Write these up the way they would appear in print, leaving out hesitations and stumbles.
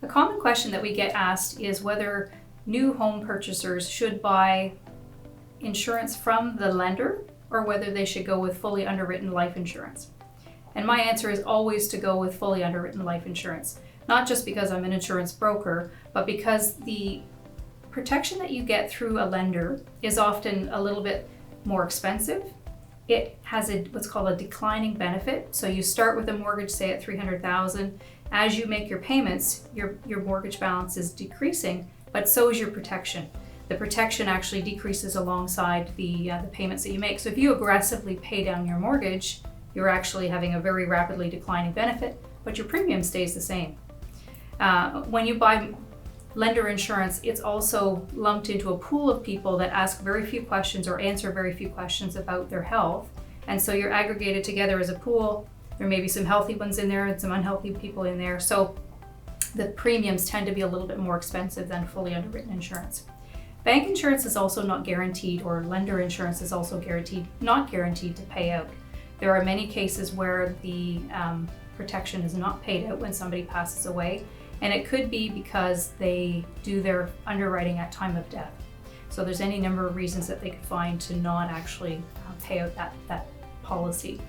A common question that we get asked is whether new home purchasers should buy insurance from the lender or whether they should go with fully underwritten life insurance. And my answer is always to go with fully underwritten life insurance, not just because I'm an insurance broker, but because the protection that you get through a lender is often a little bit more expensive. It has what's called a declining benefit. So you start with a mortgage, say at $300,000. As you make your payments, your mortgage balance is decreasing, but so is your protection. The protection actually decreases alongside the payments that you make. So if you aggressively pay down your mortgage, you're actually having a very rapidly declining benefit, but your premium stays the same. When you buy lender insurance, it's also lumped into a pool of people that ask very few questions or answer very few questions about their health. And so you're aggregated together as a pool. There may be some healthy ones in there and some unhealthy people in there. So the premiums tend to be a little bit more expensive than fully underwritten insurance. Bank insurance is also not guaranteed, or lender insurance is also not guaranteed to pay out. There are many cases where the protection is not paid out when somebody passes away, and it could be because they do their underwriting at time of death. So there's any number of reasons that they could find to not actually pay out that policy.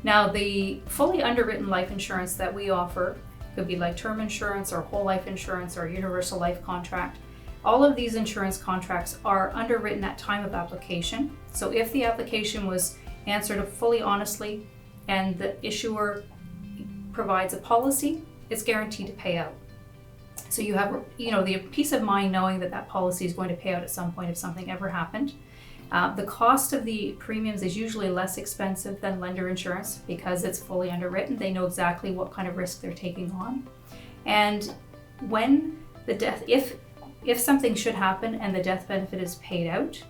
Now, the fully underwritten life insurance that we offer could be like term insurance or whole life insurance or universal life contract. All of these insurance contracts are underwritten at time of application. So if the application was answered fully honestly and the issuer provides a policy, it's guaranteed to pay out. So you have, the peace of mind knowing that that policy is going to pay out at some point if something ever happened. The cost of the premiums is usually less expensive than lender insurance because it's fully underwritten. They know exactly what kind of risk they're taking on. And when the death, if something should happen and the death benefit is paid out,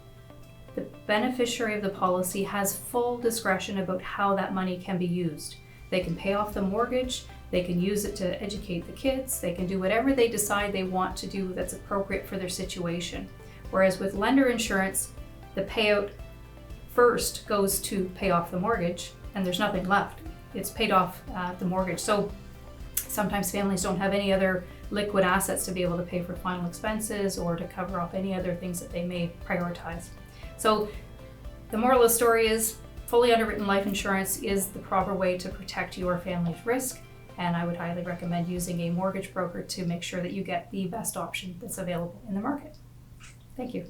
the beneficiary of the policy has full discretion about how that money can be used. They can pay off the mortgage, they can use it to educate the kids, they can do whatever they decide they want to do that's appropriate for their situation. Whereas with lender insurance, the payout first goes to pay off the mortgage and there's nothing left. It's paid off the mortgage. So sometimes families don't have any other liquid assets to be able to pay for final expenses or to cover off any other things that they may prioritize. So the moral of the story is fully underwritten life insurance is the proper way to protect your family's risk, and I would highly recommend using a mortgage broker to make sure that you get the best option that's available in the market. Thank you.